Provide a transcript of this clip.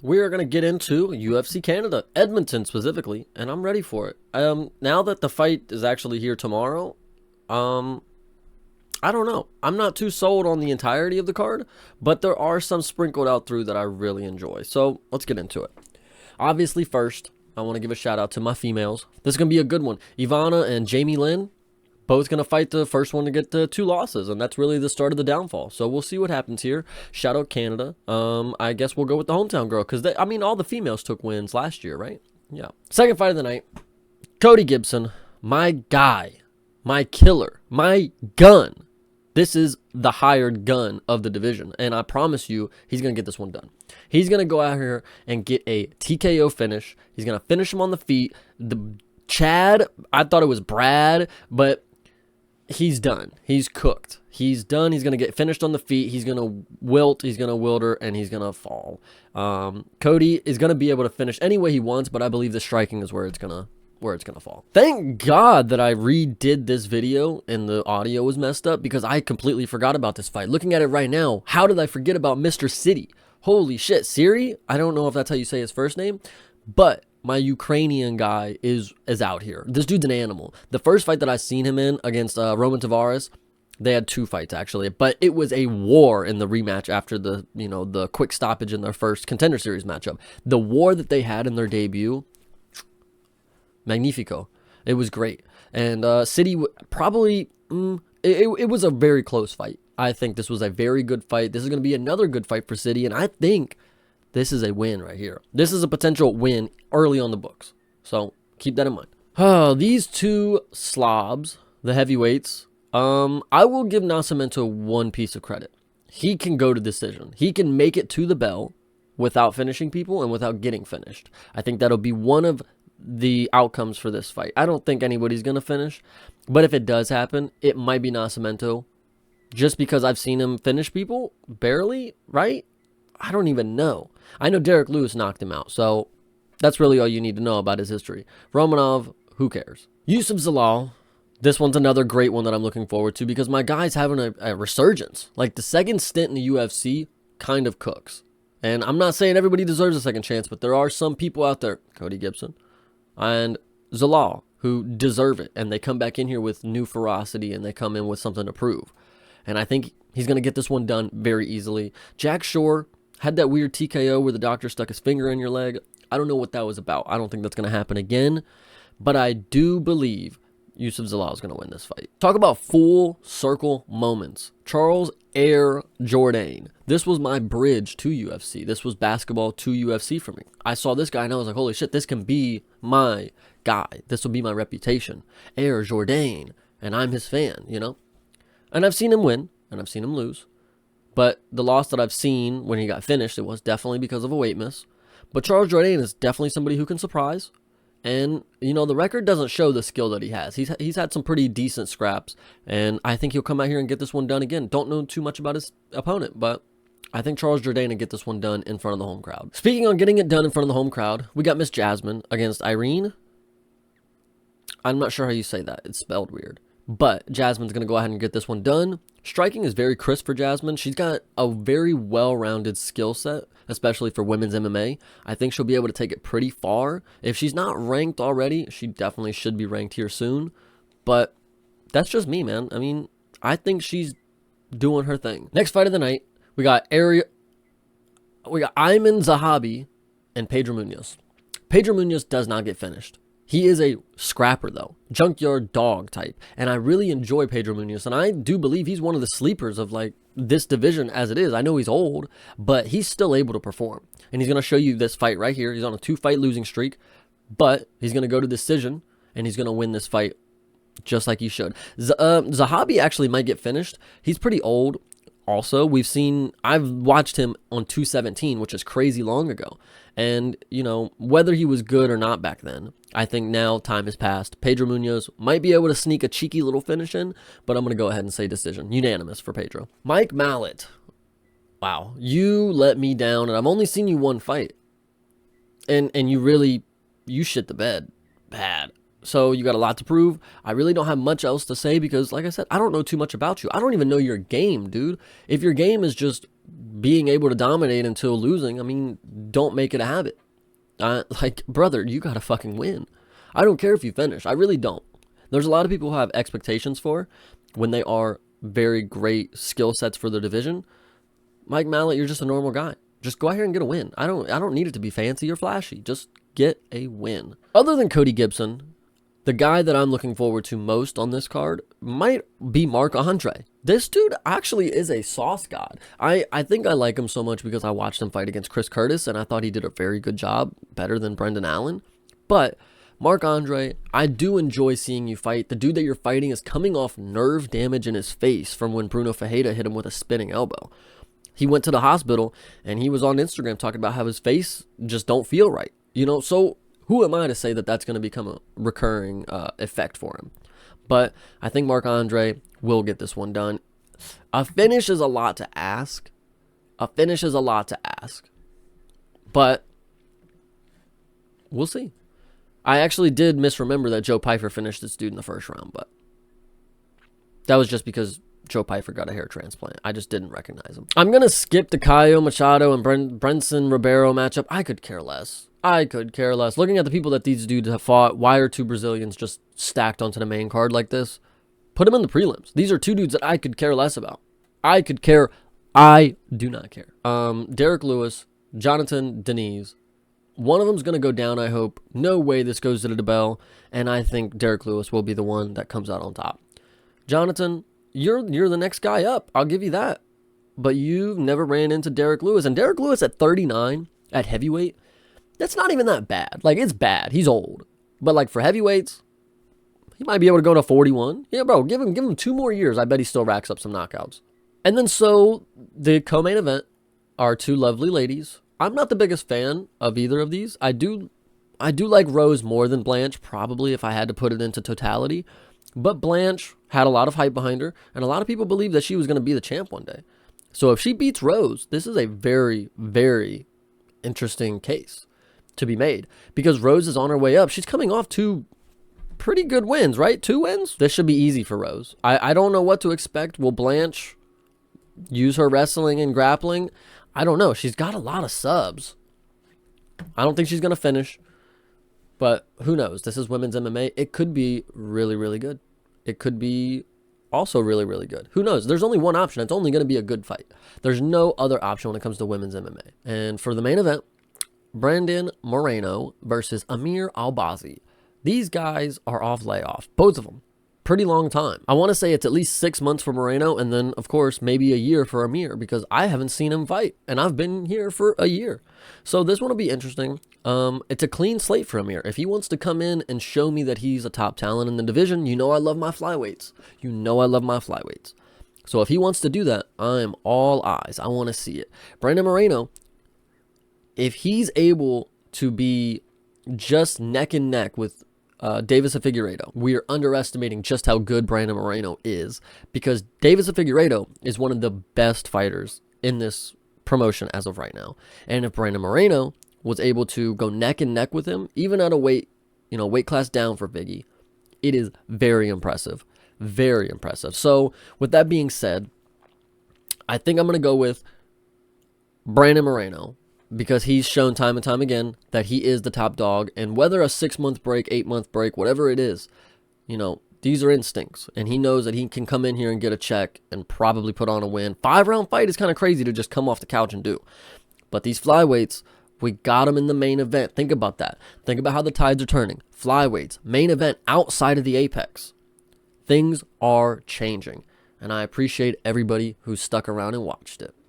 We are going to get into UFC Canada, Edmonton specifically, and I'm ready for it. Now that the fight is actually here tomorrow, I don't know. I'm not too sold on the entirety of the card, but there are some sprinkled out through that I really enjoy. So let's get into it. Obviously, first, I want to give a shout out to my females. This is going to be a good one. Ivana and Jamie Lynn, both going to fight the first one to get the 2 losses, and that's really the start of the downfall. So we'll see what happens here. Shout out Canada. I guess we'll go with the hometown girl because, all the females took wins last year, right? Yeah. Second fight of the night, Cody Gibson, my guy, my killer, my gun. This is the hired gun of the division, and I promise you, he's going to get this one done. He's going to go out here and get a TKO finish. He's going to finish him on the feet. The Chad, I thought it was Brad, but he's done. He's cooked. He's done. He's going to get finished on the feet. He's going to wilt. He's going to wilder, and he's going to fall. Cody is going to be able to finish any way he wants, but I believe the striking is where it's going to fall. Thank God that I redid this video and the audio was messed up because I completely forgot about this fight. Looking at it right now, how did I forget about Mr. City? Holy shit. Siri? I don't know if that's how you say his first name, but my Ukrainian guy is out here. This dude's an animal. The first fight that I seen him in against Roman Tavares, they had 2 fights actually, but it was a war in the rematch after the quick stoppage in their first Contender Series matchup. The war that they had in their debut, magnifico. It was great. And City probably, it was a very close fight. I think this was a very good fight. This is going to be another good fight for City, and I think this is a win right here. This is a potential win early on the books. So keep that in mind. Oh, these 2 slobs, the heavyweights, I will give Nascimento one piece of credit. He can go to decision. He can make it to the bell without finishing people and without getting finished. I think that'll be one of the outcomes for this fight. I don't think anybody's going to finish, but if it does happen, it might be Nascimento just because I've seen him finish people barely, right? I don't even know. I know Derek Lewis knocked him out, so that's really all you need to know about his history. Romanov, who cares? Yusuf Zalal, this one's another great one that I'm looking forward to because my guy's having a resurgence. Like the second stint in the UFC kind of cooks. And I'm not saying everybody deserves a second chance, but there are some people out there, Cody Gibson and Zalal, who deserve it. And they come back in here with new ferocity and they come in with something to prove. And I think he's going to get this one done very easily. Jack Shore had that weird TKO where the doctor stuck his finger in your leg. I don't know what that was about. I don't think that's going to happen again. But I do believe Yusuf Zalal is going to win this fight. Talk about full circle moments. Charles Air Jourdain. This was my bridge to UFC. This was basketball to UFC for me. I saw this guy and I was like, holy shit, this can be my guy. This will be my reputation. Air Jourdain. And I'm his fan, you know? And I've seen him win and I've seen him lose. But the loss that I've seen when he got finished, it was definitely because of a weight miss. But Charles Jourdain is definitely somebody who can surprise. And, the record doesn't show the skill that he has. He's had some pretty decent scraps. And I think he'll come out here and get this one done again. Don't know too much about his opponent, but I think Charles Jourdain will get this one done in front of the home crowd. Speaking on getting it done in front of the home crowd, we got Miss Jasmine against Irene. I'm not sure how you say that. It's spelled weird. But Jasmine's going to go ahead and get this one done. Striking is very crisp for Jasmine. She's got a very well-rounded skill set, especially for women's MMA. I think she'll be able to take it pretty far. If she's not ranked already, she definitely should be ranked here soon. But that's just me, man. I think she's doing her thing. Next fight of the night, we got Ayman Zahabi and Pedro Munoz. Pedro Munoz does not get finished. He is a scrapper, though. Junkyard dog type. And I really enjoy Pedro Munoz. And I do believe he's one of the sleepers of, this division as it is. I know he's old, but he's still able to perform. And he's going to show you this fight right here. He's on a 2-fight losing streak. But he's going to go to decision. And he's going to win this fight just like he should. Zahabi actually might get finished. He's pretty old. Also, I've watched him on 217, which is crazy long ago. And, whether he was good or not back then, I think now time has passed. Pedro Munoz might be able to sneak a cheeky little finish in, but I'm going to go ahead and say decision. Unanimous for Pedro. Mike Mallet. Wow, you let me down, and I've only seen you one fight. And you shit the bed. Bad. So you got a lot to prove. I really don't have much else to say because, like I said, I don't know too much about you. I don't even know your game, dude. If your game is just being able to dominate until losing, I mean, don't make it a habit. Like, brother, you got to fucking win. I don't care if you finish. I really don't. There's a lot of people who have expectations for when they are very great skill sets for their division. Mike Mallet, you're just a normal guy. Just go out here and get a win. I don't need it to be fancy or flashy. Just get a win. Other than Cody Gibson, the guy that I'm looking forward to most on this card might be Marc Andre. This dude actually is a sauce god. I think I like him so much because I watched him fight against Chris Curtis, and I thought he did a very good job, better than Brendan Allen. But Marc Andre, I do enjoy seeing you fight. The dude that you're fighting is coming off nerve damage in his face from when Bruno Ferreira hit him with a spinning elbow. He went to the hospital, and he was on Instagram talking about how his face just don't feel right. You know, so who am I to say that that's going to become a recurring effect for him? But I think Marc Andre will get this one done. A finish is a lot to ask. But we'll see. I actually did misremember that Joe Pyfer finished this dude in the first round, but that was just because Joe Pyfer got a hair transplant. I just didn't recognize him. I'm going to skip the Caio Machado and Brenson Ribeiro matchup. I could care less. Looking at the people that these dudes have fought, why are two Brazilians just stacked onto the main card like this? Put them in the prelims. These are two dudes that I could care less about. I do not care. Derek Lewis, Jonathan Deniz. One of them's going to go down, I hope. No way this goes to the bell. And I think Derek Lewis will be the one that comes out on top. Jonathan, you're the next guy up. I'll give you that. But you've never ran into Derek Lewis. And Derek Lewis at 39 at heavyweight, that's not even that bad. Like, it's bad. He's old. But, like, for heavyweights, he might be able to go to 41. Yeah, bro, give him 2 more years. I bet he still racks up some knockouts. And then, so, the co-main event are 2 lovely ladies. I'm not the biggest fan of either of these. I do like Rose more than Blanche, probably, if I had to put it into totality. But Blanche had a lot of hype behind her, and a lot of people believed that she was going to be the champ one day. So if she beats Rose, this is a very, very interesting case to be made, because Rose is on her way up. She's coming off 2 pretty good wins, right? 2 wins? This should be easy for Rose. I don't know what to expect. Will Blanche use her wrestling and grappling? I don't know. She's got a lot of subs. I don't think she's going to finish, but who knows? This is women's MMA. It could be really, really good. It could be also really, really good. Who knows? There's only one option. It's only going to be a good fight. There's no other option when it comes to women's MMA. And for the main event, Brandon Moreno versus Amir Albazi. These guys are off layoff, both of them. Pretty long time. I want to say it's at least 6 months for Moreno, and then, of course, maybe a year for Amir, because I haven't seen him fight, and I've been here for a year. So this one will be interesting. It's a clean slate for Amir. If he wants to come in and show me that he's a top talent in the division, you know I love my flyweights. So if he wants to do that, I'm all eyes. I want to see it. Brandon Moreno, if he's able to be just neck and neck with Davis and Figueiredo, we are underestimating just how good Brandon Moreno is, because Davis and Figueiredo is one of the best fighters in this promotion as of right now. And if Brandon Moreno was able to go neck and neck with him, even at a weight class down for Biggie, it is very impressive. Very impressive. So with that being said, I think I'm going to go with Brandon Moreno, because he's shown time and time again that he is the top dog. And whether a 6-month break, 8-month break, whatever it is, these are instincts. And he knows that he can come in here and get a check and probably put on a win. 5-round fight is kind of crazy to just come off the couch and do. But these flyweights, we got them in the main event. Think about that. Think about how the tides are turning. Flyweights, main event outside of the apex. Things are changing. And I appreciate everybody who stuck around and watched it.